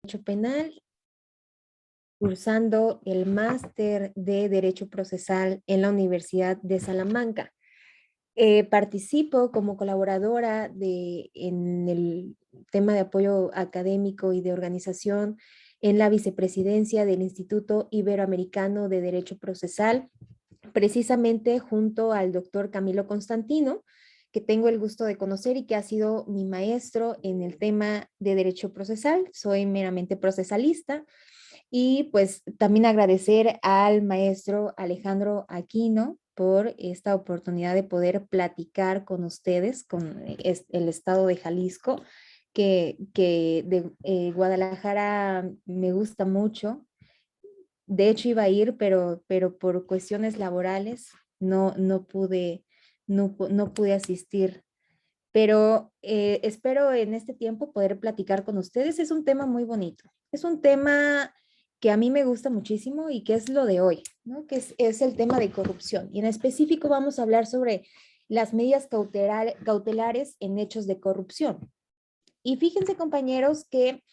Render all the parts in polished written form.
Derecho Penal, cursando el máster de Derecho Procesal en la Universidad de Salamanca. Participo como colaboradora en el tema de apoyo académico y de organización en la vicepresidencia del Instituto Iberoamericano de Derecho Procesal, precisamente junto al doctor Camilo Constantino, que tengo el gusto de conocer y que ha sido mi maestro en el tema de derecho procesal. Soy meramente procesalista y pues también agradecer al maestro Alejandro Aquino por esta oportunidad de poder platicar con ustedes, con el estado de Jalisco, que de Guadalajara me gusta mucho. De hecho iba a ir, pero por cuestiones laborales no pude asistir. Pero espero en este tiempo poder platicar con ustedes. Es un tema muy bonito. Es un tema que a mí me gusta muchísimo y que es lo de hoy, ¿no? Que es el tema de corrupción. Y en específico vamos a hablar sobre las medidas cautelares en hechos de corrupción. Y fíjense, compañeros, que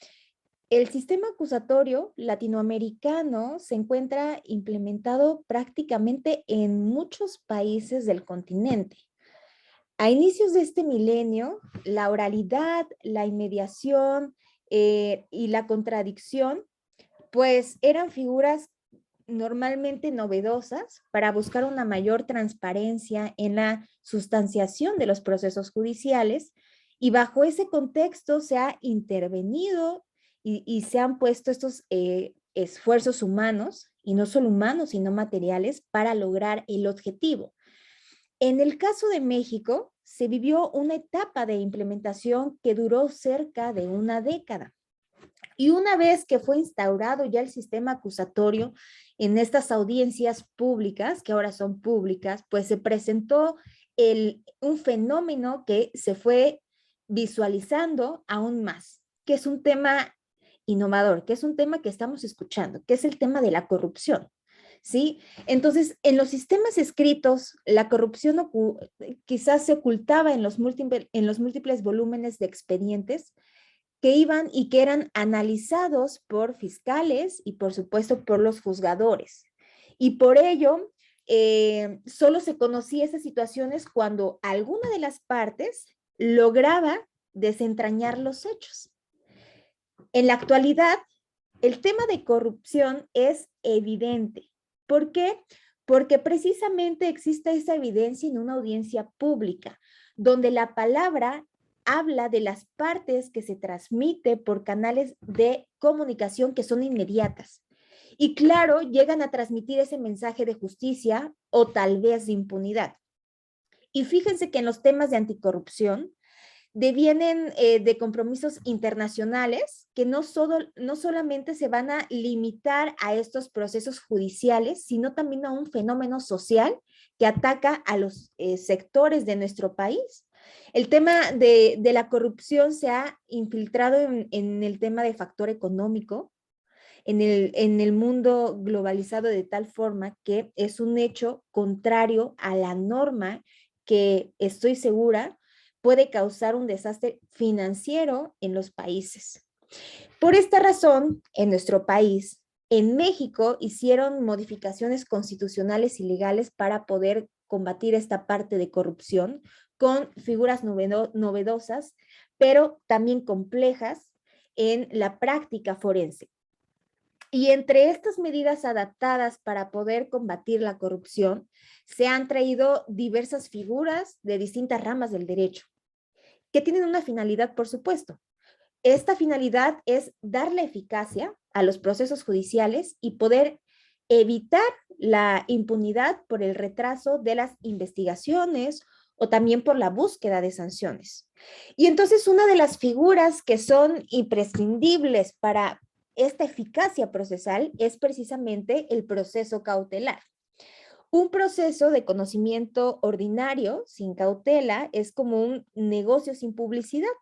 el sistema acusatorio latinoamericano se encuentra implementado prácticamente en muchos países del continente. A inicios de este milenio, la oralidad, la inmediación y la contradicción, pues eran figuras normalmente novedosas para buscar una mayor transparencia en la sustanciación de los procesos judiciales, y bajo ese contexto se ha intervenido y se han puesto estos esfuerzos humanos, y no solo humanos, sino materiales, para lograr el objetivo. En el caso de México, se vivió una etapa de implementación que duró cerca de una década. Y una vez que fue instaurado ya el sistema acusatorio en estas audiencias públicas, que ahora son públicas, pues se presentó un fenómeno que se fue visualizando aún más, que es un tema innovador, que es un tema que estamos escuchando, que es el tema de la corrupción. ¿Sí? Entonces, en los sistemas escritos, la corrupción quizás se ocultaba en los múltiples volúmenes de expedientes que iban y que eran analizados por fiscales y por supuesto por los juzgadores. Y por ello, solo se conocía esas situaciones cuando alguna de las partes lograba desentrañar los hechos. En la actualidad, el tema de corrupción es evidente. ¿Por qué? Porque precisamente existe esa evidencia en una audiencia pública, donde la palabra habla de las partes que se transmite por canales de comunicación que son inmediatas. Y claro, llegan a transmitir ese mensaje de justicia o tal vez de impunidad. Y fíjense que en los temas de anticorrupción, devienen de compromisos internacionales que no solamente se van a limitar a estos procesos judiciales, sino también a un fenómeno social que ataca a los sectores de nuestro país. El tema de la corrupción se ha infiltrado en el tema de factor económico, en el mundo globalizado, de tal forma que es un hecho contrario a la norma que estoy segura puede causar un desastre financiero en los países. Por esta razón, en nuestro país, en México, hicieron modificaciones constitucionales y legales para poder combatir esta parte de corrupción con figuras novedosas, pero también complejas en la práctica forense. Y entre estas medidas adaptadas para poder combatir la corrupción, se han traído diversas figuras de distintas ramas del derecho, que tienen una finalidad, por supuesto. Esta finalidad es darle eficacia a los procesos judiciales y poder evitar la impunidad por el retraso de las investigaciones o también por la búsqueda de sanciones. Y entonces una de las figuras que son imprescindibles para esta eficacia procesal es precisamente el proceso cautelar. Un proceso de conocimiento ordinario sin cautela es como un negocio sin publicidad,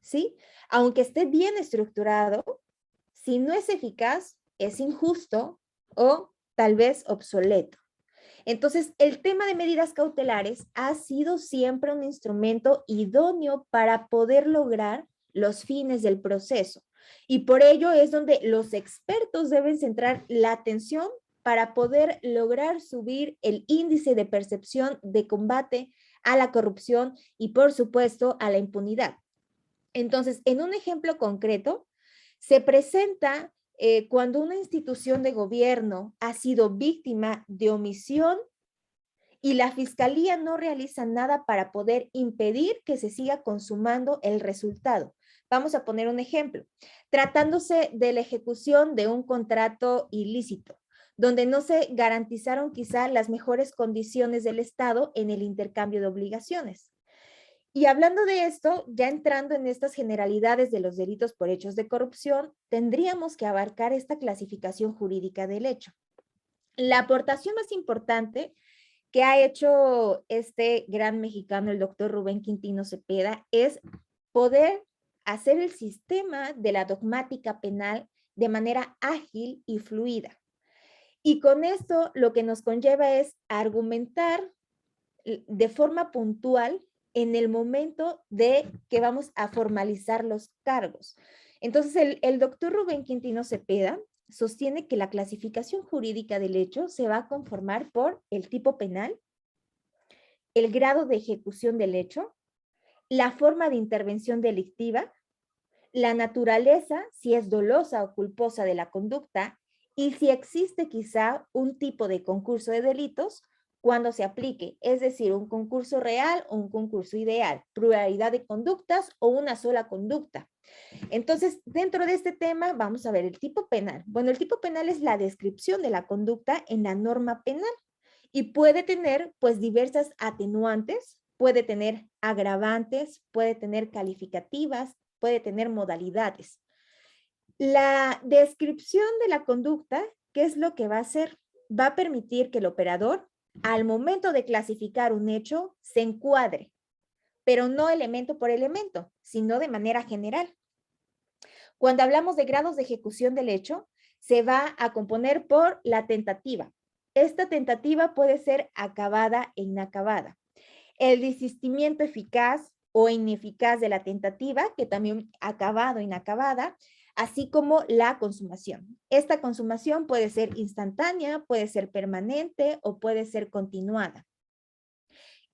¿sí? Aunque esté bien estructurado, si no es eficaz, es injusto o tal vez obsoleto. Entonces, el tema de medidas cautelares ha sido siempre un instrumento idóneo para poder lograr los fines del proceso. Y por ello es donde los expertos deben centrar la atención para poder lograr subir el índice de percepción de combate a la corrupción y, por supuesto, a la impunidad. Entonces, en un ejemplo concreto, se presenta cuando una institución de gobierno ha sido víctima de omisión y la fiscalía no realiza nada para poder impedir que se siga consumando el resultado. Vamos a poner un ejemplo. Tratándose de la ejecución de un contrato ilícito, donde no se garantizaron quizá las mejores condiciones del Estado en el intercambio de obligaciones. Y hablando de esto, ya entrando en estas generalidades de los delitos por hechos de corrupción, tendríamos que abarcar esta clasificación jurídica del hecho. La aportación más importante que ha hecho este gran mexicano, el doctor Rubén Quintino Cepeda, es poder hacer el sistema de la dogmática penal de manera ágil y fluida. Y con esto lo que nos conlleva es argumentar de forma puntual en el momento de que vamos a formalizar los cargos. Entonces, el doctor Rubén Quintino Cepeda sostiene que la clasificación jurídica del hecho se va a conformar por el tipo penal, el grado de ejecución del hecho, la forma de intervención delictiva, la naturaleza, si es dolosa o culposa de la conducta, y si existe quizá un tipo de concurso de delitos cuando se aplique, es decir, un concurso real o un concurso ideal, pluralidad de conductas o una sola conducta. Entonces, dentro de este tema, vamos a ver el tipo penal. Bueno, el tipo penal es la descripción de la conducta en la norma penal y puede tener, pues, diversas atenuantes, puede tener agravantes, puede tener calificativas, puede tener modalidades. La descripción de la conducta, ¿qué es lo que va a hacer? Va a permitir que el operador, al momento de clasificar un hecho, se encuadre, pero no elemento por elemento, sino de manera general. Cuando hablamos de grados de ejecución del hecho, se va a componer por la tentativa. Esta tentativa puede ser acabada e inacabada. El desistimiento eficaz o ineficaz de la tentativa, que también acabado, inacabada, así como la consumación. Esta consumación puede ser instantánea, puede ser permanente o puede ser continuada.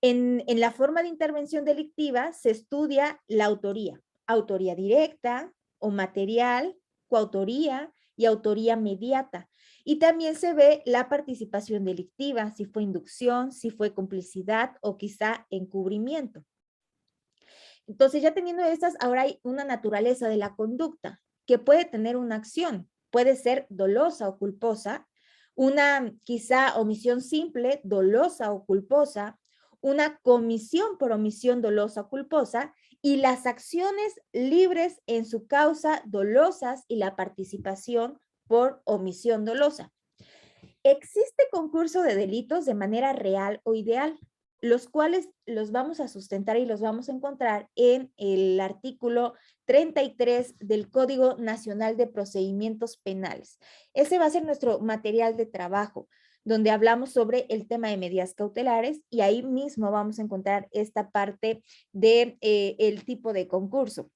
En la forma de intervención delictiva se estudia la autoría, autoría directa o material, coautoría y autoría mediata. Y también se ve la participación delictiva, si fue inducción, si fue complicidad o quizá encubrimiento. Entonces, ya teniendo estas, ahora hay una naturaleza de la conducta que puede tener una acción, puede ser dolosa o culposa, una quizá omisión simple, dolosa o culposa, una comisión por omisión dolosa o culposa y las acciones libres en su causa dolosas y la participación por omisión dolosa. Existe concurso de delitos de manera real o ideal, los cuales los vamos a sustentar y los vamos a encontrar en el artículo 33 del Código Nacional de Procedimientos Penales. Ese va a ser nuestro material de trabajo, donde hablamos sobre el tema de medidas cautelares y ahí mismo vamos a encontrar esta parte de el tipo de concurso.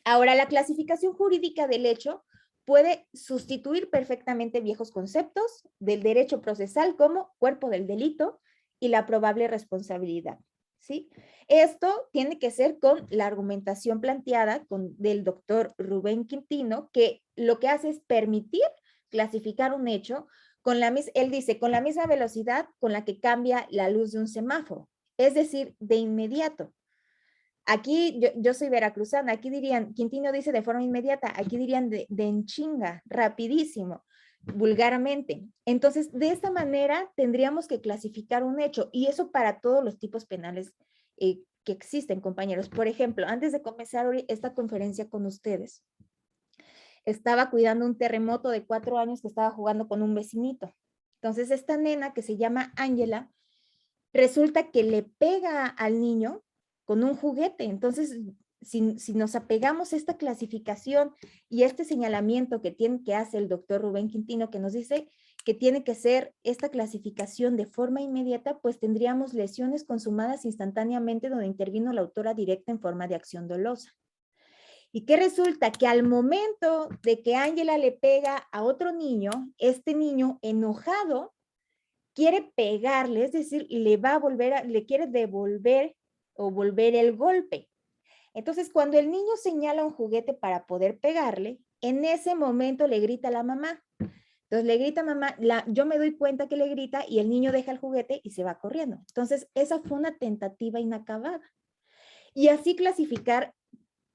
Ahora, la clasificación jurídica del hecho puede sustituir perfectamente viejos conceptos del derecho procesal como cuerpo del delito y la probable responsabilidad, ¿sí? Esto tiene que ser con la argumentación planteada del doctor Rubén Quintino, que lo que hace es permitir clasificar un hecho él dice, con la misma velocidad con la que cambia la luz de un semáforo, es decir, de inmediato. Aquí yo soy veracruzana, aquí dirían, Quintino dice de forma inmediata, aquí dirían de en chinga, rapidísimo, vulgarmente. Entonces, de esta manera tendríamos que clasificar un hecho y eso para todos los tipos penales que existen, compañeros. Por ejemplo, antes de comenzar esta conferencia con ustedes, estaba cuidando un terremoto de 4 años que estaba jugando con un vecinito. Entonces, esta nena que se llama Ángela, resulta que le pega al niño con un juguete. Entonces, si nos apegamos a esta clasificación y este señalamiento que hace el doctor Rubén Quintino, que nos dice que tiene que ser esta clasificación de forma inmediata, pues tendríamos lesiones consumadas instantáneamente donde intervino la autora directa en forma de acción dolosa. Y que resulta que al momento de que Ángela le pega a otro niño, este niño enojado quiere pegarle, es decir, le quiere devolver o volver el golpe. Entonces, cuando el niño señala un juguete para poder pegarle, en ese momento le grita a la mamá. Entonces le grita a mamá, yo me doy cuenta que le grita y el niño deja el juguete y se va corriendo. Entonces, esa fue una tentativa inacabada. Y así clasificar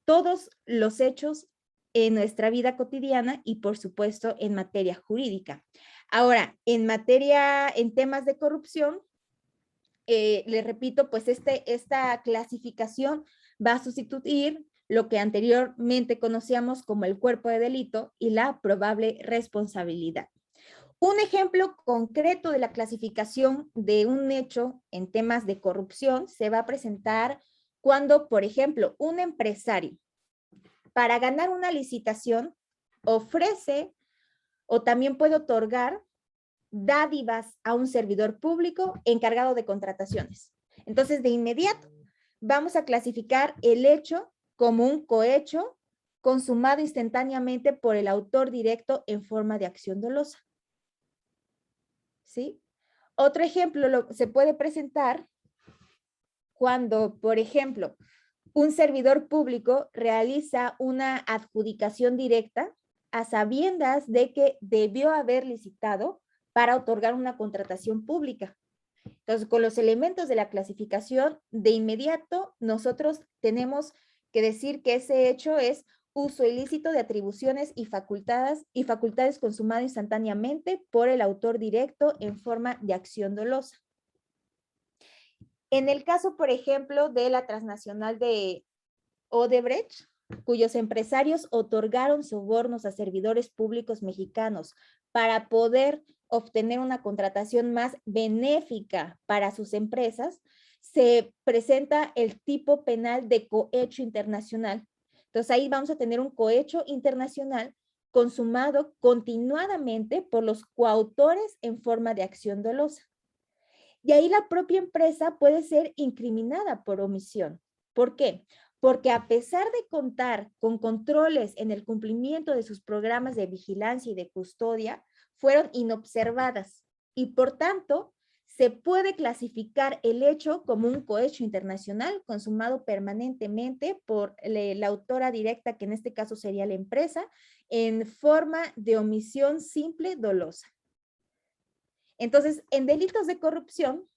todos los hechos en nuestra vida cotidiana y, por supuesto, en materia jurídica. Ahora, en temas de corrupción, les repito, pues esta clasificación va a sustituir lo que anteriormente conocíamos como el cuerpo de delito y la probable responsabilidad. Un ejemplo concreto de la clasificación de un hecho en temas de corrupción se va a presentar cuando, por ejemplo, un empresario para ganar una licitación ofrece o también puede otorgar dádivas a un servidor público encargado de contrataciones. Entonces, de inmediato, vamos a clasificar el hecho como un cohecho consumado instantáneamente por el autor directo en forma de acción dolosa. ¿Sí? Otro ejemplo se puede presentar cuando, por ejemplo, un servidor público realiza una adjudicación directa a sabiendas de que debió haber licitado para otorgar una contratación pública. Entonces, con los elementos de la clasificación, de inmediato nosotros tenemos que decir que ese hecho es uso ilícito de atribuciones y facultades consumado instantáneamente por el autor directo en forma de acción dolosa. En el caso, por ejemplo, de la transnacional de Odebrecht, cuyos empresarios otorgaron sobornos a servidores públicos mexicanos para poder obtener una contratación más benéfica para sus empresas, se presenta el tipo penal de cohecho internacional. Entonces ahí vamos a tener un cohecho internacional consumado continuadamente por los coautores en forma de acción dolosa. Y ahí la propia empresa puede ser incriminada por omisión. ¿Por qué? Porque a pesar de contar con controles en el cumplimiento de sus programas de vigilancia y de custodia, fueron inobservadas y por tanto se puede clasificar el hecho como un cohecho internacional consumado permanentemente por la autora directa, que en este caso sería la empresa, en forma de omisión simple dolosa. Entonces, en delitos de corrupción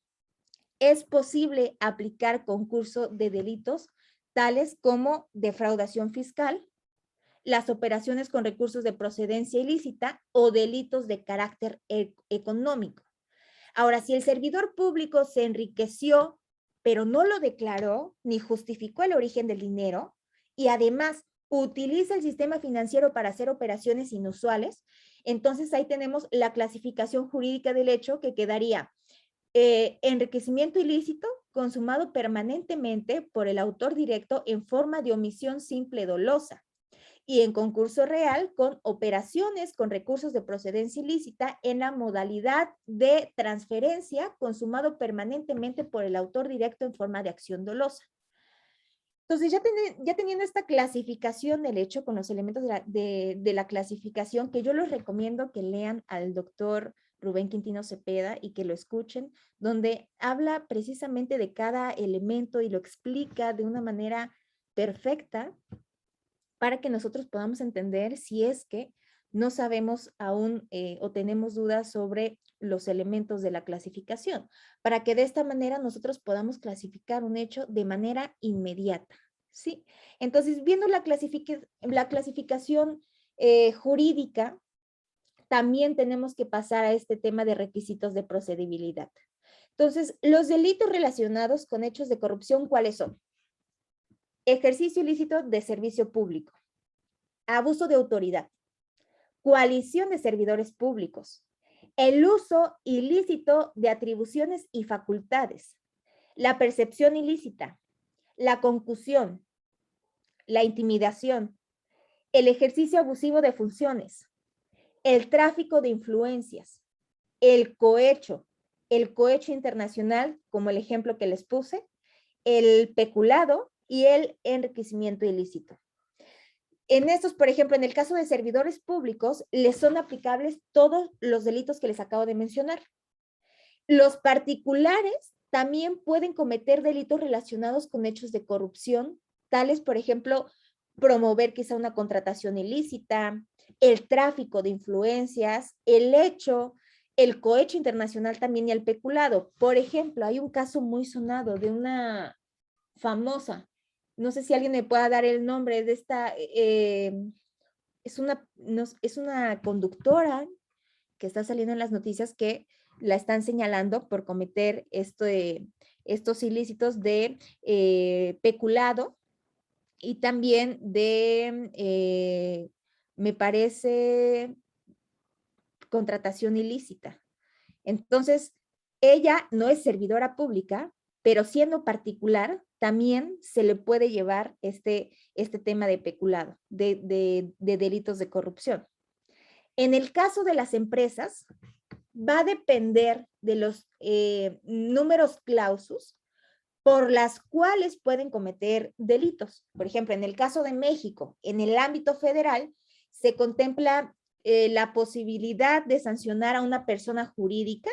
es posible aplicar concurso de delitos tales como defraudación fiscal, las operaciones con recursos de procedencia ilícita o delitos de carácter económico. Ahora, si el servidor público se enriqueció, pero no lo declaró ni justificó el origen del dinero y además utiliza el sistema financiero para hacer operaciones inusuales, entonces ahí tenemos la clasificación jurídica del hecho que quedaría enriquecimiento ilícito consumado permanentemente por el autor directo en forma de omisión simple dolosa y en concurso real con operaciones con recursos de procedencia ilícita en la modalidad de transferencia consumado permanentemente por el autor directo en forma de acción dolosa. Entonces, ya teniendo esta clasificación del hecho con los elementos de la clasificación, que yo les recomiendo que lean al doctor Rubén Quintino Cepeda y que lo escuchen, donde habla precisamente de cada elemento y lo explica de una manera perfecta para que nosotros podamos entender si es que no sabemos aún o tenemos dudas sobre los elementos de la clasificación, para que de esta manera nosotros podamos clasificar un hecho de manera inmediata, ¿sí? Entonces, viendo la clasificación jurídica, también tenemos que pasar a este tema de requisitos de procedibilidad. Entonces, los delitos relacionados con hechos de corrupción, ¿cuáles son? Ejercicio ilícito de servicio público, abuso de autoridad, coalición de servidores públicos, el uso ilícito de atribuciones y facultades, la percepción ilícita, la concusión, la intimidación, el ejercicio abusivo de funciones, el tráfico de influencias, el cohecho internacional, como el ejemplo que les puse, el peculado y el enriquecimiento ilícito. En estos, por ejemplo, en el caso de servidores públicos, les son aplicables todos los delitos que les acabo de mencionar. Los particulares también pueden cometer delitos relacionados con hechos de corrupción, tales, por ejemplo, promover quizá una contratación ilícita, el tráfico de influencias, el cohecho internacional también y el peculado. Por ejemplo, hay un caso muy sonado de una famosa, no sé si alguien me pueda dar el nombre de esta, es una conductora que está saliendo en las noticias que la están señalando por cometer estos ilícitos de peculado y también de, me parece, contratación ilícita. Entonces, ella no es servidora pública, pero siendo particular, también se le puede llevar este tema de peculado, de delitos de corrupción. En el caso de las empresas, va a depender de los números clausus por las cuales pueden cometer delitos. Por ejemplo, en el caso de México, en el ámbito federal, se contempla la posibilidad de sancionar a una persona jurídica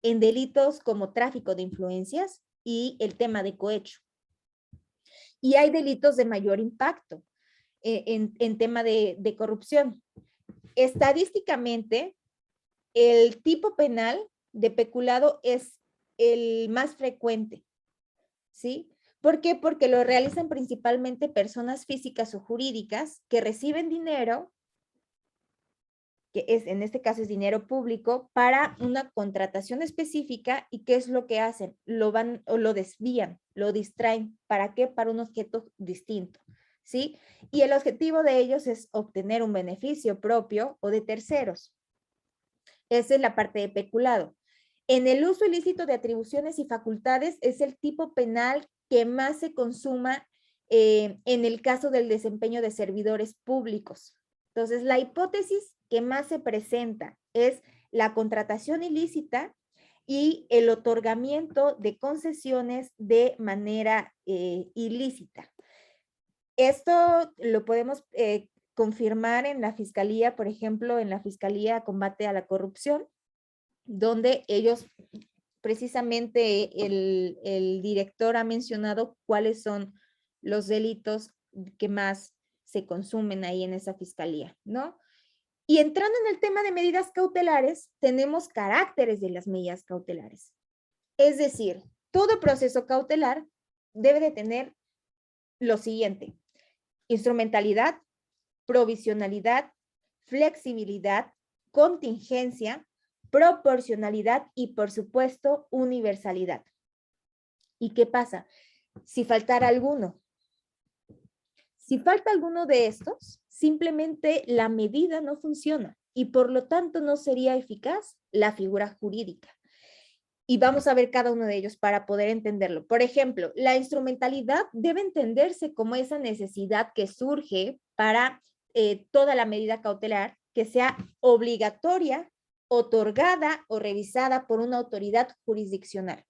en delitos como tráfico de influencias y el tema de cohecho. Y hay delitos de mayor impacto en tema de corrupción. Estadísticamente, el tipo penal de peculado es el más frecuente, ¿sí? ¿Por qué? Porque lo realizan principalmente personas físicas o jurídicas que reciben dinero, que en este caso es dinero público, para una contratación específica. ¿Y qué es lo que hacen? Lo van o lo desvían, lo distraen. ¿Para qué? Para un objeto distinto, ¿sí? Y el objetivo de ellos es obtener un beneficio propio o de terceros. Esa es la parte de peculado. En el uso ilícito de atribuciones y facultades es el tipo penal que más se consuma en el caso del desempeño de servidores públicos. Entonces, la hipótesis que más se presenta es la contratación ilícita y el otorgamiento de concesiones de manera ilícita. Esto lo podemos confirmar en la Fiscalía, por ejemplo, en la Fiscalía Combate a la Corrupción, donde ellos, precisamente el director ha mencionado cuáles son los delitos que más se consumen ahí en esa fiscalía, ¿no? Y entrando en el tema de medidas cautelares, tenemos caracteres de las medidas cautelares. Es decir, todo proceso cautelar debe de tener lo siguiente: instrumentalidad, provisionalidad, flexibilidad, contingencia, proporcionalidad y, por supuesto, universalidad. ¿Y qué pasa? Si faltara alguno. Si falta alguno de estos, simplemente la medida no funciona y por lo tanto no sería eficaz la figura jurídica. Y vamos a ver cada uno de ellos para poder entenderlo. Por ejemplo, la instrumentalidad debe entenderse como esa necesidad que surge para toda la medida cautelar que sea obligatoria, otorgada o revisada por una autoridad jurisdiccional.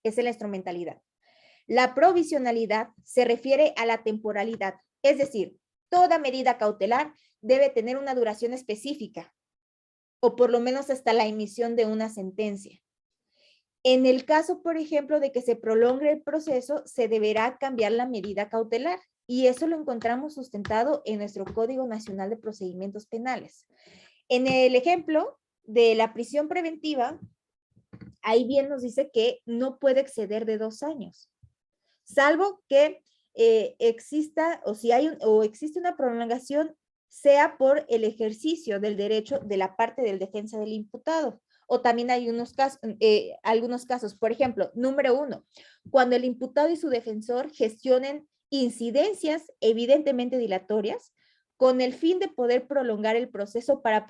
Esa es la instrumentalidad. La provisionalidad se refiere a la temporalidad, es decir, toda medida cautelar debe tener una duración específica, o por lo menos hasta la emisión de una sentencia. En el caso, por ejemplo, de que se prolongue el proceso, se deberá cambiar la medida cautelar, y eso lo encontramos sustentado en nuestro Código Nacional de Procedimientos Penales. En el ejemplo de la prisión preventiva, ahí bien nos dice que no puede exceder de 2 años, salvo que exista, o si hay o existe una prolongación, sea por el ejercicio del derecho de la parte del defensa del imputado. O también hay algunos casos, por ejemplo, número 1, cuando el imputado y su defensor gestionen incidencias evidentemente dilatorias con el fin de poder prolongar el proceso para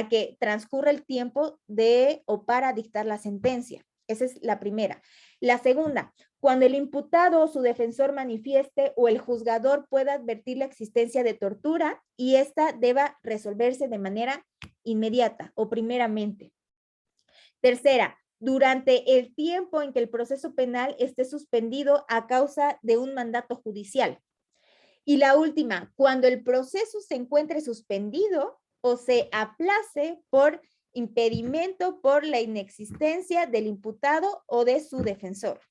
que transcurra el tiempo de o para dictar la sentencia. Esa es la primera. La segunda, cuando el imputado o su defensor manifieste o el juzgador pueda advertir la existencia de tortura y esta deba resolverse de manera inmediata o primeramente. Tercera, durante el tiempo en que el proceso penal esté suspendido a causa de un mandato judicial. Y la última, cuando el proceso se encuentre suspendido o se aplace por impedimento por la inexistencia del imputado o de su defensor.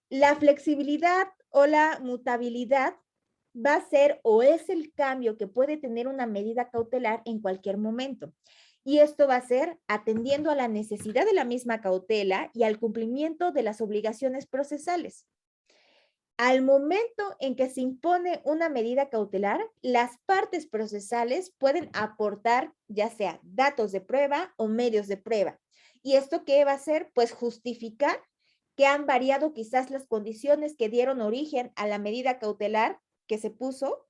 La flexibilidad o la mutabilidad va a ser o es el cambio que puede tener una medida cautelar en cualquier momento. Y esto va a ser atendiendo a la necesidad de la misma cautela y al cumplimiento de las obligaciones procesales. Al momento en que se impone una medida cautelar, las partes procesales pueden aportar ya sea datos de prueba o medios de prueba. ¿Y esto qué va a hacer? Pues justificar que han variado quizás las condiciones que dieron origen a la medida cautelar que se puso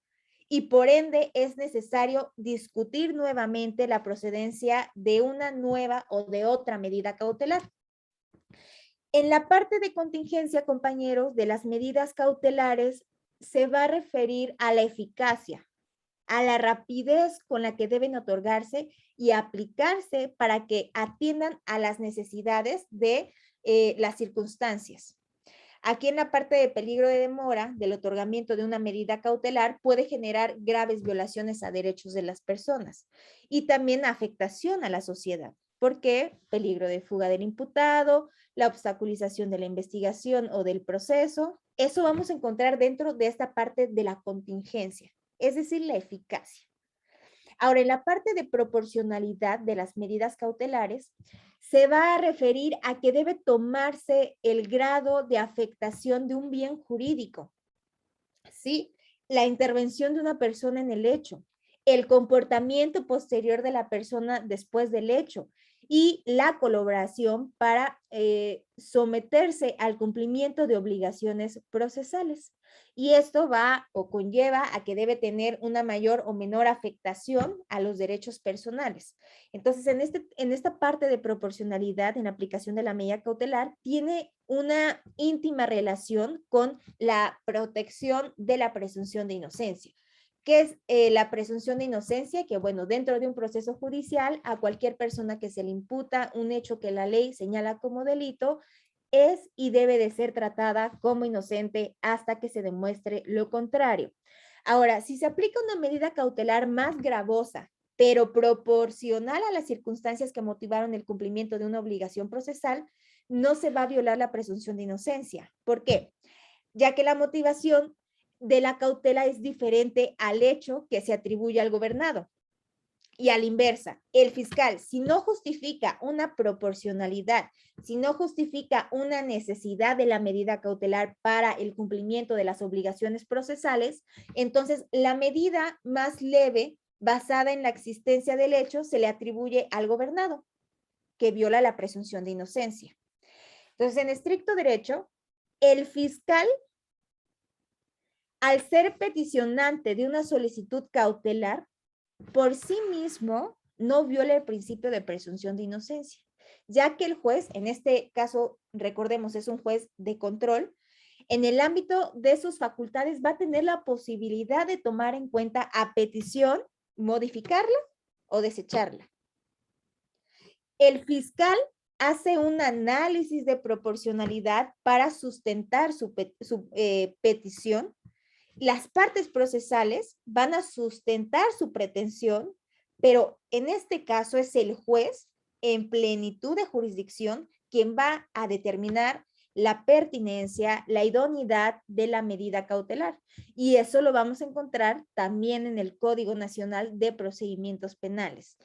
y por ende es necesario discutir nuevamente la procedencia de una nueva o de otra medida cautelar. En la parte de contingencia, compañeros, de las medidas cautelares, se va a referir a la eficacia, a la rapidez con la que deben otorgarse y aplicarse para que atiendan a las necesidades de las circunstancias. Aquí en la parte de peligro de demora del otorgamiento de una medida cautelar puede generar graves violaciones a derechos de las personas y también afectación a la sociedad. ¿Por qué? Peligro de fuga del imputado, la obstaculización de la investigación o del proceso. Eso vamos a encontrar dentro de esta parte de la contingencia, es decir, la eficacia. Ahora, en la parte de proporcionalidad de las medidas cautelares, se va a referir a que debe tomarse el grado de afectación de un bien jurídico, ¿sí? La intervención de una persona en el hecho, el comportamiento posterior de la persona después del hecho y la colaboración para someterse al cumplimiento de obligaciones procesales. Y esto va o conlleva a que debe tener una mayor o menor afectación a los derechos personales. Entonces, en esta parte de proporcionalidad en la aplicación de la medida cautelar, tiene una íntima relación con la protección de la presunción de inocencia. ¿Qué es la presunción de inocencia? Que bueno, dentro de un proceso judicial, a cualquier persona que se le imputa un hecho que la ley señala como delito, es y debe de ser tratada como inocente hasta que se demuestre lo contrario. Ahora, si se aplica una medida cautelar más gravosa, pero proporcional a las circunstancias que motivaron el cumplimiento de una obligación procesal, no se va a violar la presunción de inocencia. ¿Por qué? Ya que la motivación de la cautela es diferente al hecho que se atribuye al gobernado. Y a la inversa, el fiscal, si no justifica una proporcionalidad, si no justifica una necesidad de la medida cautelar para el cumplimiento de las obligaciones procesales, entonces la medida más leve, basada en la existencia del hecho, se le atribuye al gobernado, que viola la presunción de inocencia. Entonces, en estricto derecho, el fiscal, al ser peticionante de una solicitud cautelar, por sí mismo no viola el principio de presunción de inocencia, ya que el juez, en este caso, recordemos, es un juez de control, en el ámbito de sus facultades va a tener la posibilidad de tomar en cuenta a petición, modificarla o desecharla. El fiscal hace un análisis de proporcionalidad para sustentar su petición. Las partes procesales van a sustentar su pretensión, pero en este caso es el juez en plenitud de jurisdicción quien va a determinar la pertinencia, la idoneidad de la medida cautelar. Y eso lo vamos a encontrar también en el Código Nacional de Procedimientos Penales.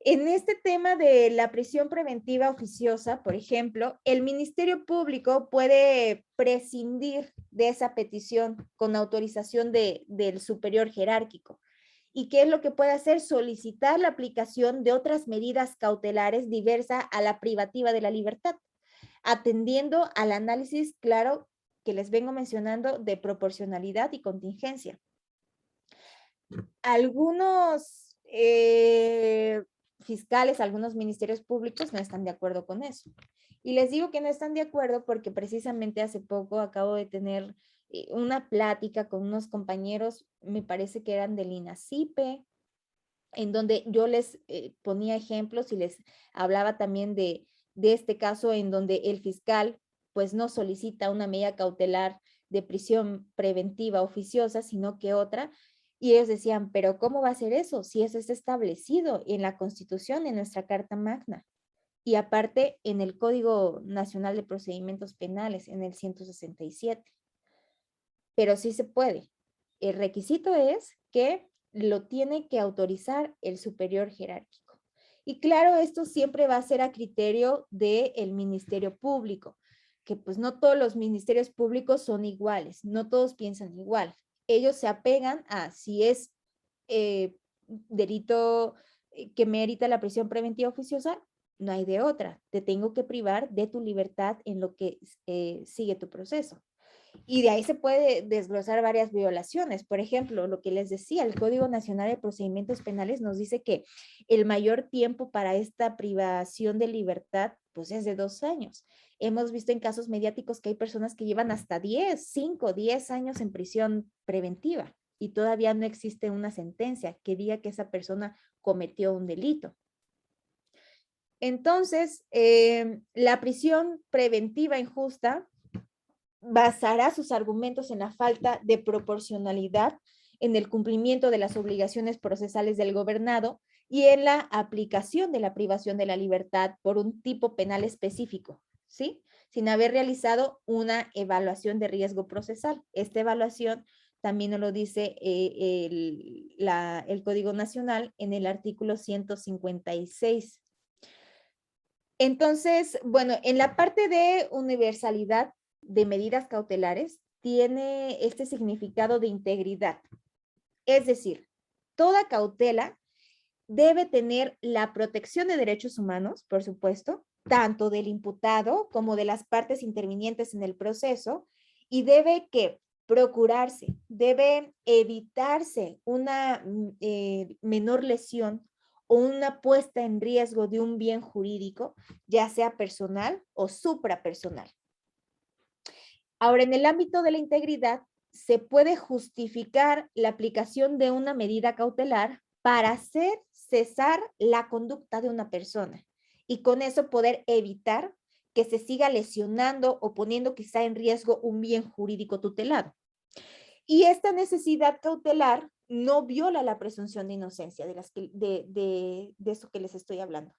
En este tema de la prisión preventiva oficiosa, por ejemplo, el Ministerio Público puede prescindir de esa petición con autorización del superior jerárquico. ¿Y qué es lo que puede hacer? Solicitar la aplicación de otras medidas cautelares diversas a la privativa de la libertad, atendiendo al análisis claro que les vengo mencionando de proporcionalidad y contingencia. Algunos fiscales, algunos ministerios públicos no están de acuerdo con eso. Y les digo que no están de acuerdo porque precisamente hace poco acabo de tener una plática con unos compañeros, me parece que eran del INACIPE, en donde yo les ponía ejemplos y les hablaba también de este caso en donde el fiscal pues no solicita una medida cautelar de prisión preventiva oficiosa, sino que otra. Y ellos decían, pero ¿cómo va a ser eso? Si eso está establecido en la Constitución, en nuestra Carta Magna. Y aparte en el Código Nacional de Procedimientos Penales, en el 167. Pero sí se puede. El requisito es que lo tiene que autorizar el superior jerárquico. Y claro, esto siempre va a ser a criterio del Ministerio Público, que pues no todos los ministerios públicos son iguales, no todos piensan igual. Ellos se apegan a si es delito que merita la prisión preventiva oficiosa, no hay de otra. Te tengo que privar de tu libertad en lo que sigue tu proceso. Y de ahí se puede desglosar varias violaciones. Por ejemplo, lo que les decía, el Código Nacional de Procedimientos Penales nos dice que el mayor tiempo para esta privación de libertad pues es de 2 años. Hemos visto en casos mediáticos que hay personas que llevan hasta 10, 5, 10 años en prisión preventiva y todavía no existe una sentencia que diga que esa persona cometió un delito. Entonces, la prisión preventiva injusta basará sus argumentos en la falta de proporcionalidad en el cumplimiento de las obligaciones procesales del gobernado y en la aplicación de la privación de la libertad por un tipo penal específico, ¿sí? Sin haber realizado una evaluación de riesgo procesal. Esta evaluación también nos lo dice el Código Nacional en el artículo 156. Entonces, bueno, en la parte de universalidad de medidas cautelares tiene este significado de integridad. Es decir, toda cautela debe tener la protección de derechos humanos, por supuesto, tanto del imputado como de las partes intervinientes en el proceso, y debe que procurarse, debe evitarse una menor lesión o una puesta en riesgo de un bien jurídico, ya sea personal o suprapersonal. Ahora, en el ámbito de la integridad, se puede justificar la aplicación de una medida cautelar para hacer cesar la conducta de una persona y con eso poder evitar que se siga lesionando o poniendo quizá en riesgo un bien jurídico tutelado. Y esta necesidad cautelar no viola la presunción de inocencia de eso que les estoy hablando.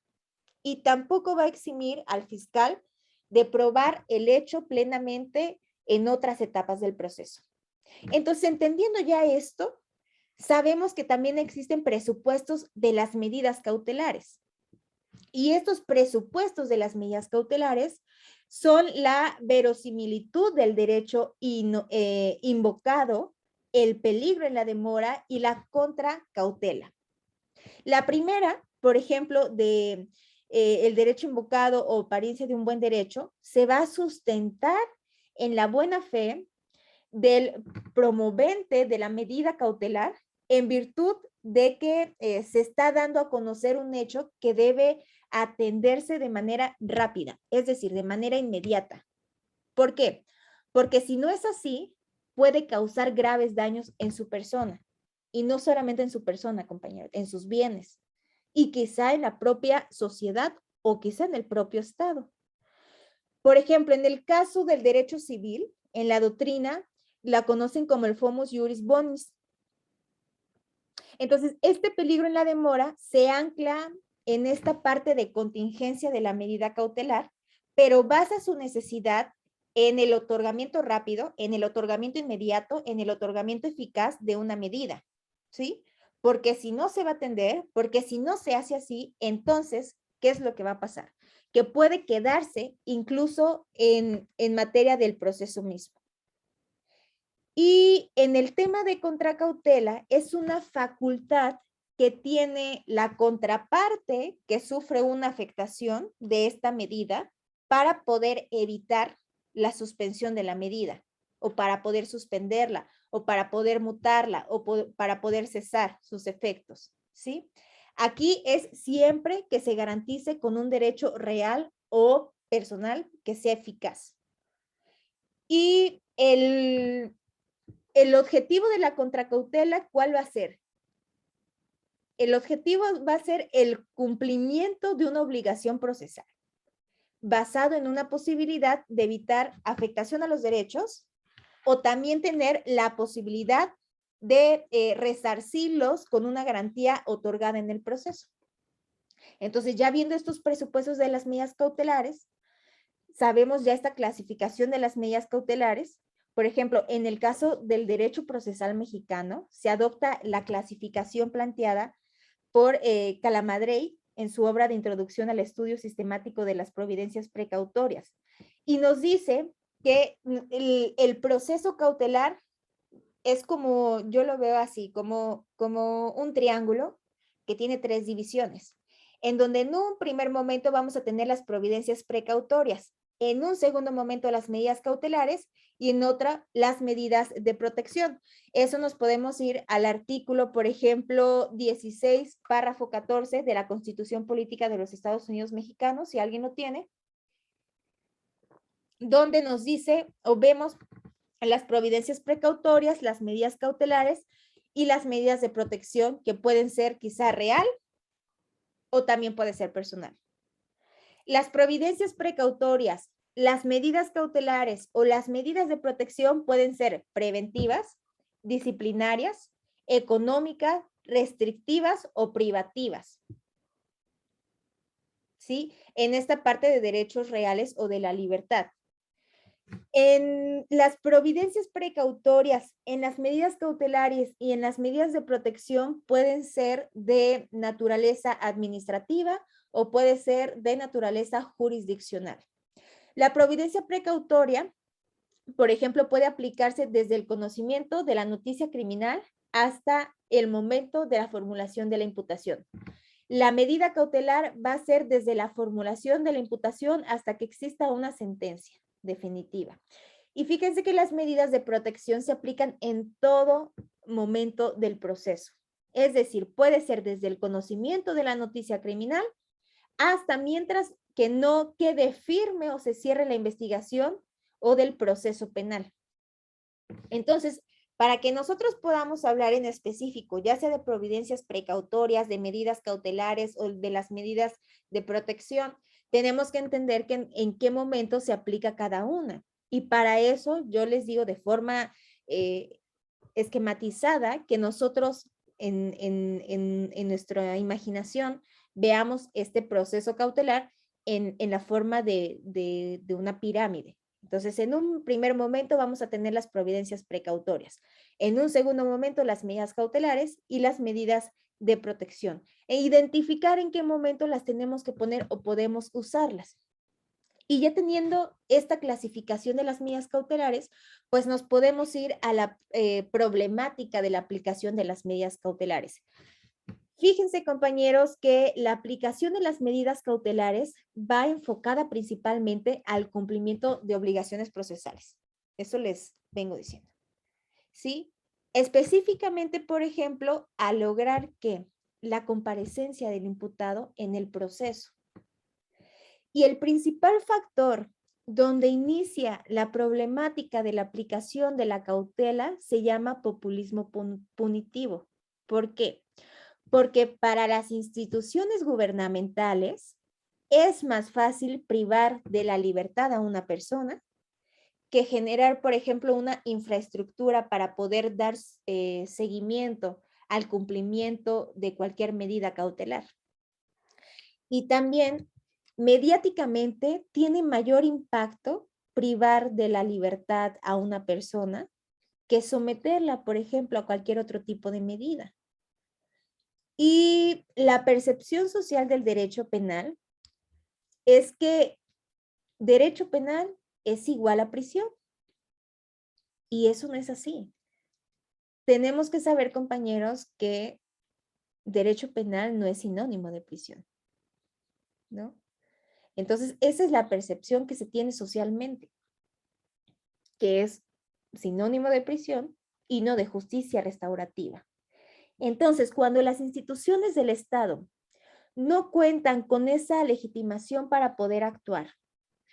Y tampoco va a eximir al fiscal de probar el hecho plenamente en otras etapas del proceso. Entonces, entendiendo ya esto, sabemos que también existen presupuestos de las medidas cautelares. Y estos presupuestos de las medidas cautelares son la verosimilitud del derecho invocado, el peligro en la demora y la contracautela. La primera, por ejemplo, de el derecho invocado o apariencia de un buen derecho, se va a sustentar en la buena fe del promovente de la medida cautelar en virtud de que se está dando a conocer un hecho que debe atenderse de manera rápida, es decir, de manera inmediata. ¿Por qué? Porque si no es así, puede causar graves daños en su persona. Y no solamente en su persona, compañeros, en sus bienes. Y quizá en la propia sociedad o quizá en el propio Estado. Por ejemplo, en el caso del derecho civil, en la doctrina la conocen como el Fomus Juris Bonis. Entonces, este peligro en la demora se ancla en esta parte de contingencia de la medida cautelar, pero basa su necesidad en el otorgamiento rápido, en el otorgamiento inmediato, en el otorgamiento eficaz de una medida, ¿sí? Porque si no se va a atender, porque si no se hace así, entonces, ¿qué es lo que va a pasar? Que puede quedarse incluso en materia del proceso mismo. Y en el tema de contracautela, es una facultad que tiene la contraparte que sufre una afectación de esta medida para poder evitar la suspensión de la medida o para poder suspenderla o para poder mutarla o para poder cesar sus efectos, ¿sí? Aquí es siempre que se garantice con un derecho real o personal que sea eficaz. Y el objetivo de la contracautela, ¿cuál va a ser? El objetivo va a ser el cumplimiento de una obligación procesal, basado en una posibilidad de evitar afectación a los derechos o también tener la posibilidad de resarcirlos con una garantía otorgada en el proceso. Entonces, ya viendo estos presupuestos de las medidas cautelares, sabemos ya esta clasificación de las medidas cautelares. Por ejemplo, en el caso del derecho procesal mexicano, se adopta la clasificación planteada por Calamadrey en su obra de Introducción al Estudio Sistemático de las Providencias Precautorias. Y nos dice que el proceso cautelar es como, yo lo veo así, como un triángulo que tiene 3 divisiones, en donde en un primer momento vamos a tener las providencias precautorias, en un segundo momento las medidas cautelares y en otra las medidas de protección. Eso nos podemos ir al artículo, por ejemplo, 16, párrafo 14 de la Constitución Política de los Estados Unidos Mexicanos, si alguien lo tiene, donde nos dice o vemos las providencias precautorias, las medidas cautelares y las medidas de protección que pueden ser quizá real o también puede ser personal. Las providencias precautorias, las medidas cautelares o las medidas de protección pueden ser preventivas, disciplinarias, económicas, restrictivas o privativas. ¿Sí? En esta parte de derechos reales o de la libertad. En las providencias precautorias, en las medidas cautelares y en las medidas de protección pueden ser de naturaleza administrativa o puede ser de naturaleza jurisdiccional. La providencia precautoria, por ejemplo, puede aplicarse desde el conocimiento de la noticia criminal hasta el momento de la formulación de la imputación. La medida cautelar va a ser desde la formulación de la imputación hasta que exista una sentencia definitiva. Y fíjense que las medidas de protección se aplican en todo momento del proceso. Es decir, puede ser desde el conocimiento de la noticia criminal hasta mientras que no quede firme o se cierre la investigación o del proceso penal. Entonces, para que nosotros podamos hablar en específico, ya sea de providencias precautorias, de medidas cautelares o de las medidas de protección, tenemos que entender que en qué momento se aplica cada una. Y para eso yo les digo de forma esquematizada que nosotros en nuestra imaginación veamos este proceso cautelar en la forma de una pirámide. Entonces, en un primer momento vamos a tener las providencias precautorias. En un segundo momento, las medidas cautelares y las medidas de protección. E identificar en qué momento las tenemos que poner o podemos usarlas. Y ya teniendo esta clasificación de las medidas cautelares, pues nos podemos ir a la problemática de la aplicación de las medidas cautelares. Fíjense, compañeros, que la aplicación de las medidas cautelares va enfocada principalmente al cumplimiento de obligaciones procesales. Eso les vengo diciendo. ¿Sí? Específicamente, por ejemplo, a lograr que la comparecencia del imputado en el proceso. Y el principal factor donde inicia la problemática de la aplicación de la cautela se llama populismo punitivo. ¿Por qué? Porque para las instituciones gubernamentales es más fácil privar de la libertad a una persona que generar, por ejemplo, una infraestructura para poder dar seguimiento al cumplimiento de cualquier medida cautelar. Y también mediáticamente tiene mayor impacto privar de la libertad a una persona que someterla, por ejemplo, a cualquier otro tipo de medida. Y la percepción social del derecho penal es que derecho penal es igual a prisión. Y eso no es así. Tenemos que saber, compañeros, que derecho penal no es sinónimo de prisión, ¿no? Entonces, esa es la percepción que se tiene socialmente, que es sinónimo de prisión y no de justicia restaurativa. Entonces, cuando las instituciones del Estado no cuentan con esa legitimación para poder actuar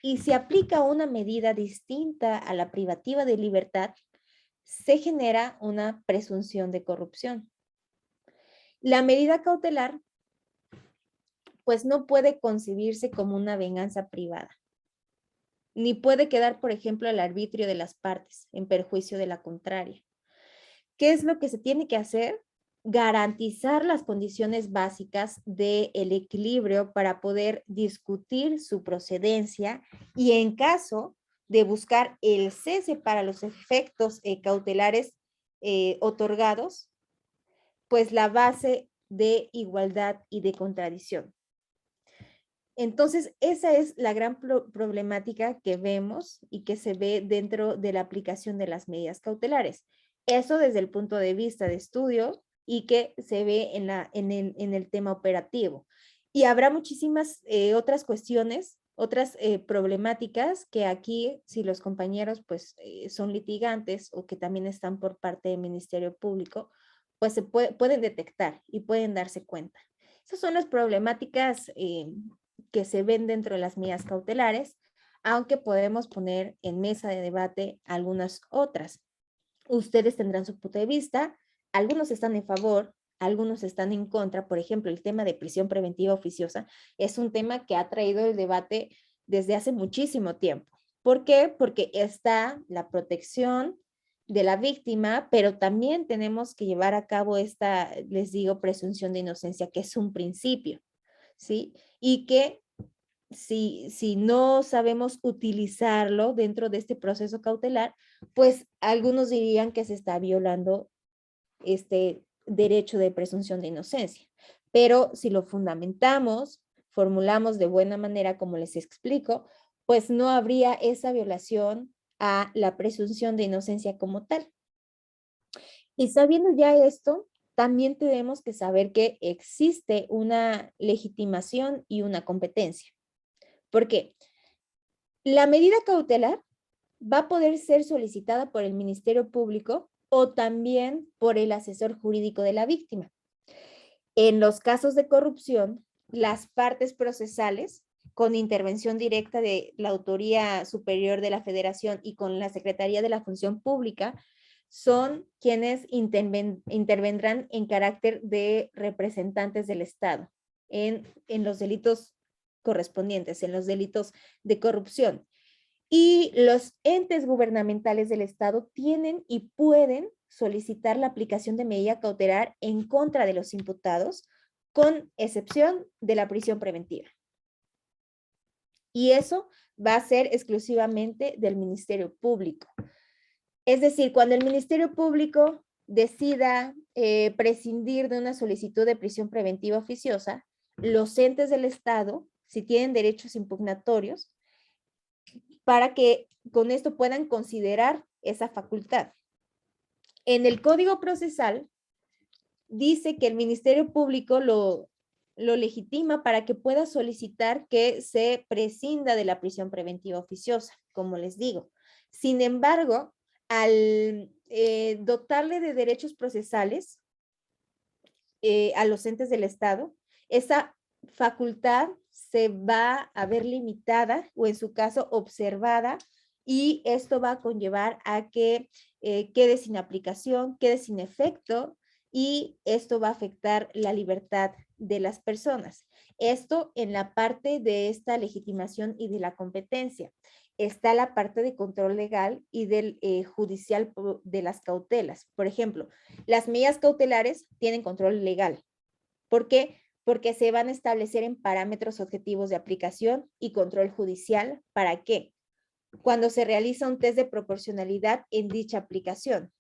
y se aplica una medida distinta a la privativa de libertad, se genera una presunción de corrupción. La medida cautelar, pues no puede concebirse como una venganza privada. ni puede quedar, por ejemplo, al arbitrio de las partes en perjuicio de la contraria. ¿Qué es lo que se tiene que hacer? Garantizar las condiciones básicas del equilibrio para poder discutir su procedencia y en caso de buscar el cese para los efectos cautelares otorgados, pues la base de igualdad y de contradicción. Entonces, esa es la gran problemática que vemos y que se ve dentro de la aplicación de las medidas cautelares. Eso desde el punto de vista de estudio y que se ve en el tema operativo. Y habrá muchísimas otras cuestiones, otras problemáticas que aquí, si los compañeros pues son litigantes o que también están por parte del Ministerio Público, pues se pueden detectar y pueden darse cuenta. Esas son las problemáticas que se ven dentro de las medidas cautelares, aunque podemos poner en mesa de debate algunas otras. Ustedes tendrán su punto de vista, algunos están en favor, algunos están en contra. Por ejemplo, el tema de prisión preventiva oficiosa es un tema que ha traído el debate desde hace muchísimo tiempo. ¿Por qué? Porque está la protección de la víctima, pero también tenemos que llevar a cabo esta, les digo, presunción de inocencia, que es un principio, ¿sí? Y que si no sabemos utilizarlo dentro de este proceso cautelar, pues algunos dirían que se está violando este derecho de presunción de inocencia. Pero si lo fundamentamos, formulamos de buena manera, como les explico, pues no habría esa violación a la presunción de inocencia como tal. Y sabiendo ya esto, también tenemos que saber que existe una legitimación y una competencia. ¿Por qué? La medida cautelar va a poder ser solicitada por el Ministerio Público o también por el asesor jurídico de la víctima. En los casos de corrupción, las partes procesales, con intervención directa de la Autoría Superior de la Federación y con la Secretaría de la Función Pública, son quienes intervendrán en carácter de representantes del Estado en los delitos correspondientes, en los delitos de corrupción. Y los entes gubernamentales del Estado tienen y pueden solicitar la aplicación de medida cautelar en contra de los imputados, con excepción de la prisión preventiva. Y eso va a ser exclusivamente del Ministerio Público. Es decir, cuando el Ministerio Público decida prescindir de una solicitud de prisión preventiva oficiosa, los entes del Estado, si tienen derechos impugnatorios, para que con esto puedan considerar esa facultad. En el Código Procesal dice que el Ministerio Público lo legitima para que pueda solicitar que se prescinda de la prisión preventiva oficiosa, como les digo. Sin embargo, al dotarle de derechos procesales a los entes del Estado, esa facultad se va a ver limitada o en su caso observada, y esto va a conllevar a que quede sin aplicación, quede sin efecto, y esto va a afectar la libertad de las personas. Esto en la parte de esta legitimación y de la competencia. Está la parte de control legal y del judicial de las cautelas. Por ejemplo, las medidas cautelares tienen control legal. ¿Por qué? Porque se van a establecer en parámetros objetivos de aplicación y control judicial. ¿Para qué? Cuando se realiza un test de proporcionalidad en dicha aplicación.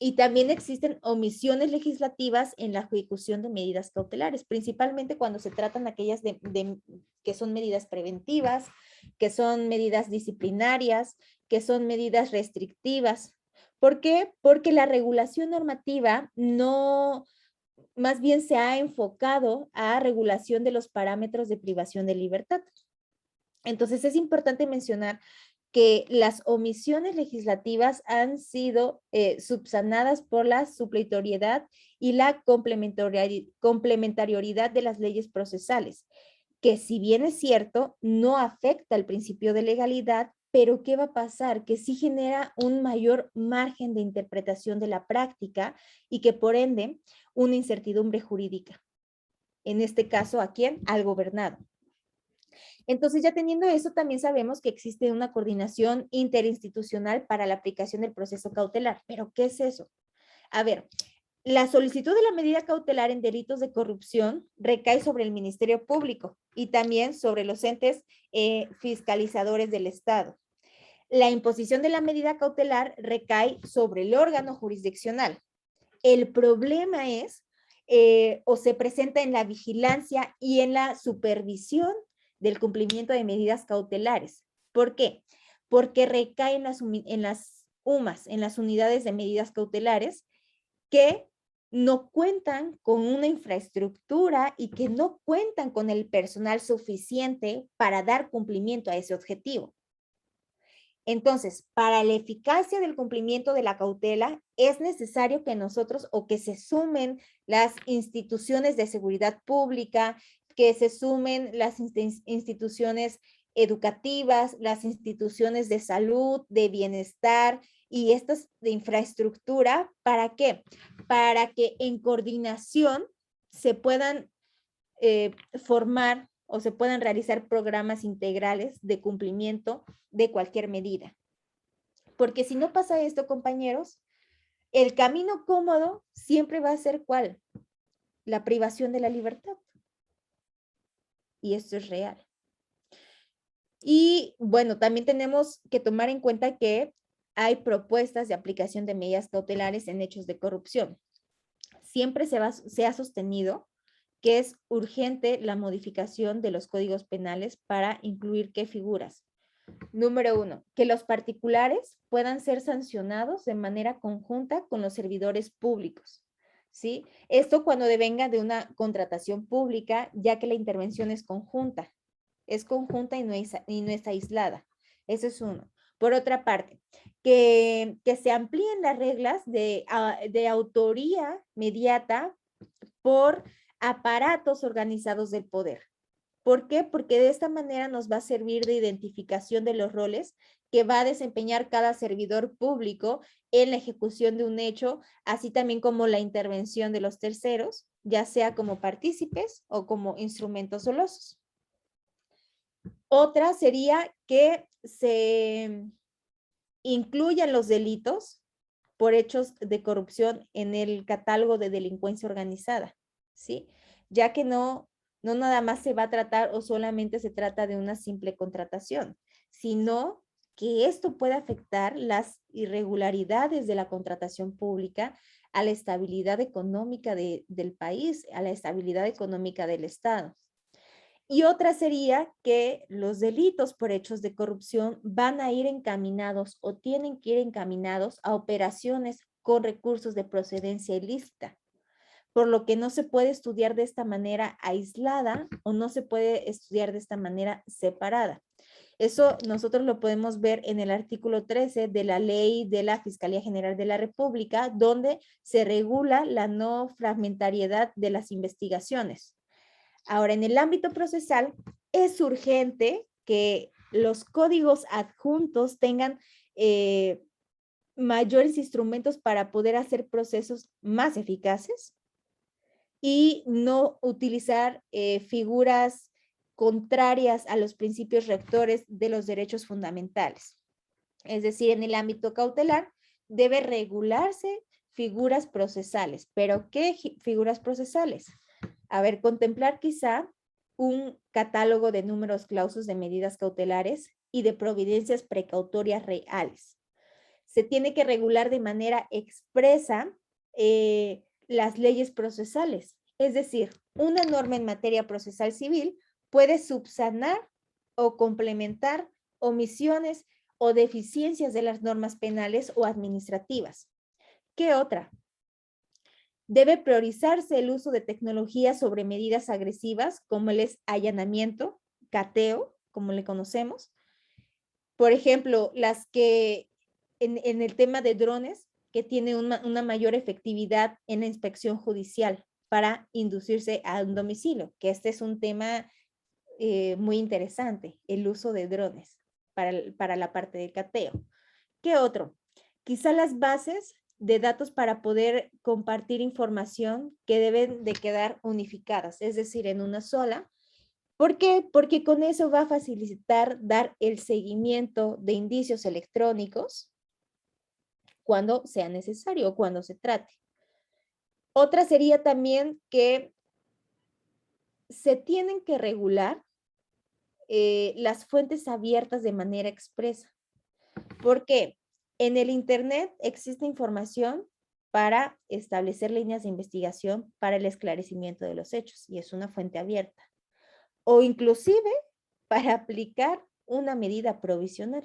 Y también existen omisiones legislativas en la ejecución de medidas cautelares, principalmente cuando se tratan aquellas que son medidas preventivas, que son medidas disciplinarias, que son medidas restrictivas. ¿Por qué? Porque la regulación normativa no, más bien se ha enfocado a regulación de los parámetros de privación de libertad. Entonces es importante mencionar que las omisiones legislativas han sido subsanadas por la supletoriedad y la complementariedad de las leyes procesales, que si bien es cierto, no afecta el principio de legalidad, pero ¿qué va a pasar? Que sí genera un mayor margen de interpretación de la práctica y que por ende una incertidumbre jurídica. En este caso, ¿a quién? Al gobernado. Entonces, ya teniendo eso, también sabemos que existe una coordinación interinstitucional para la aplicación del proceso cautelar. ¿Pero qué es eso? A ver, la solicitud de la medida cautelar en delitos de corrupción recae sobre el Ministerio Público y también sobre los entes fiscalizadores del Estado. La imposición de la medida cautelar recae sobre el órgano jurisdiccional. El problema es o se presenta en la vigilancia y en la supervisión del cumplimiento de medidas cautelares. ¿Por qué? Porque recae en las UMAS, en las unidades de medidas cautelares, que no cuentan con una infraestructura y que no cuentan con el personal suficiente para dar cumplimiento a ese objetivo. Entonces, para la eficacia del cumplimiento de la cautela, es necesario que nosotros o que se sumen las instituciones de seguridad pública, que se sumen las instituciones educativas, las instituciones de salud, de bienestar y estas de infraestructura. ¿Para qué? Para que en coordinación se puedan formar o se puedan realizar programas integrales de cumplimiento de cualquier medida. Porque si no pasa esto, compañeros, el camino cómodo siempre va a ser ¿cuál? La privación de la libertad. Y esto es real. Y bueno, también tenemos que tomar en cuenta que hay propuestas de aplicación de medidas cautelares en hechos de corrupción. Siempre se ha sostenido que es urgente la modificación de los códigos penales para incluir qué figuras. Número 1, que los particulares puedan ser sancionados de manera conjunta con los servidores públicos, ¿sí? Esto cuando devenga de una contratación pública, ya que la intervención es conjunta y no es aislada. Eso es uno. Por otra parte, que se amplíen las reglas de autoría mediata por aparatos organizados del poder. ¿Por qué? Porque de esta manera nos va a servir de identificación de los roles que va a desempeñar cada servidor público en la ejecución de un hecho, así también como la intervención de los terceros, ya sea como partícipes o como instrumentos dolosos. Otra sería que se incluyan los delitos por hechos de corrupción en el catálogo de delincuencia organizada, ¿sí? Ya que no nada más se va a tratar o solamente se trata de una simple contratación, sino que esto puede afectar las irregularidades de la contratación pública a la estabilidad económica del país, a la estabilidad económica del Estado. Y otra sería que los delitos por hechos de corrupción van a ir encaminados o tienen que ir encaminados a operaciones con recursos de procedencia ilícita, por lo que no se puede estudiar de esta manera aislada o no se puede estudiar de esta manera separada. Eso nosotros lo podemos ver en el artículo 13 de la Ley de la Fiscalía General de la República, donde se regula la no fragmentariedad de las investigaciones. Ahora, en el ámbito procesal, es urgente que los códigos adjuntos tengan mayores instrumentos para poder hacer procesos más eficaces y no utilizar figuras contrarias a los principios rectores de los derechos fundamentales. Es decir, en el ámbito cautelar debe regularse figuras procesales. ¿Pero qué figuras procesales? A ver, contemplar quizá un catálogo de números clausos de medidas cautelares y de providencias precautorias reales. Se tiene que regular de manera expresa las leyes procesales. Es decir, una norma en materia procesal civil puede subsanar o complementar omisiones o deficiencias de las normas penales o administrativas. ¿Qué otra? Debe priorizarse el uso de tecnologías sobre medidas agresivas, como el allanamiento, cateo, como le conocemos. Por ejemplo, las que en el tema de drones, que tiene una mayor efectividad en la inspección judicial para inducirse a un domicilio, que este es un tema muy interesante, el uso de drones para la parte del cateo. ¿Qué otro? Quizá las bases de datos para poder compartir información que deben de quedar unificadas, es decir, en una sola, ¿Por qué? Porque con eso va a facilitar dar el seguimiento de indicios electrónicos cuando sea necesario o cuando se trate. Otra sería también que se tienen que regular las fuentes abiertas de manera expresa. ¿Por qué? En el Internet existe información para establecer líneas de investigación para el esclarecimiento de los hechos y es una fuente abierta. O inclusive para aplicar una medida provisional.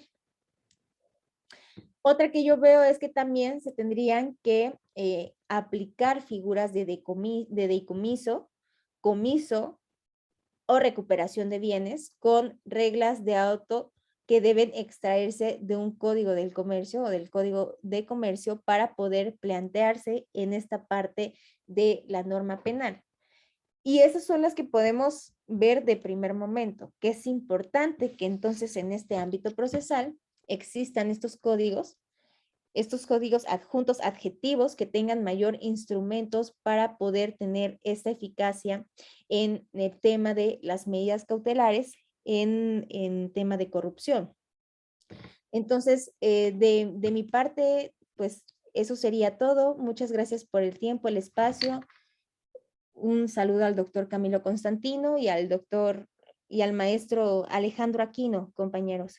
Otra que yo veo es que también se tendrían que aplicar figuras de decomiso, comiso o recuperación de bienes con reglas de auto que deben extraerse de un código del comercio o del código de comercio para poder plantearse en esta parte de la norma penal. Y esas son las que podemos ver de primer momento, que es importante que entonces en este ámbito procesal existan estos códigos adjuntos adjetivos que tengan mayor instrumentos para poder tener esta eficacia en el tema de las medidas cautelares en tema de corrupción. Entonces, de mi parte, pues eso sería todo. Muchas gracias por el tiempo, el espacio. Un saludo al doctor Camilo Constantino y al maestro Alejandro Aquino, compañeros.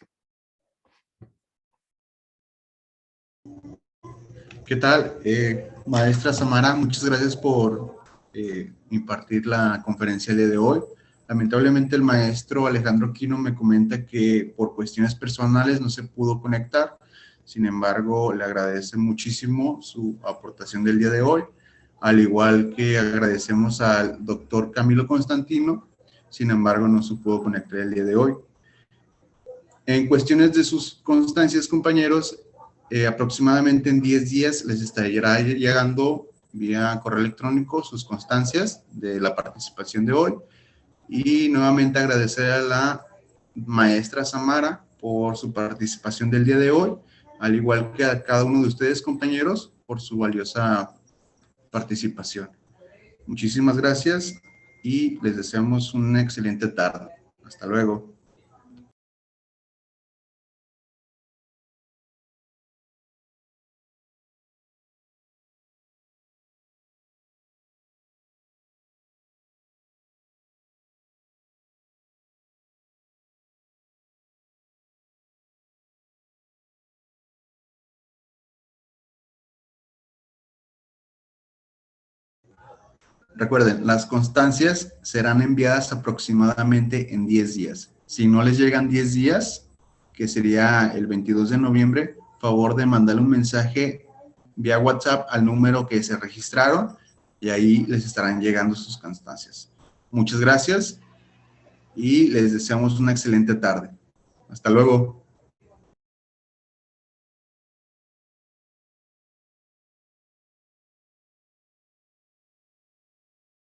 ¿Qué tal? Maestra Samara, muchas gracias por impartir la conferencia el día de hoy. Lamentablemente el maestro Alejandro Quino me comenta que por cuestiones personales no se pudo conectar. Sin embargo, le agradece muchísimo su aportación del día de hoy, al igual que agradecemos al doctor Camilo Constantino. Sin embargo, no se pudo conectar el día de hoy. En cuestiones de sus constancias, compañeros, aproximadamente en 10 días les estará llegando vía correo electrónico sus constancias de la participación de hoy. Y nuevamente agradecer a la maestra Samara por su participación del día de hoy, al igual que a cada uno de ustedes, compañeros, por su valiosa participación. Muchísimas gracias y les deseamos una excelente tarde. Hasta luego. Recuerden, las constancias serán enviadas aproximadamente en 10 días. Si no les llegan 10 días, que sería el 22 de noviembre, favor de mandarle un mensaje vía WhatsApp al número que se registraron y ahí les estarán llegando sus constancias. Muchas gracias y les deseamos una excelente tarde. Hasta luego.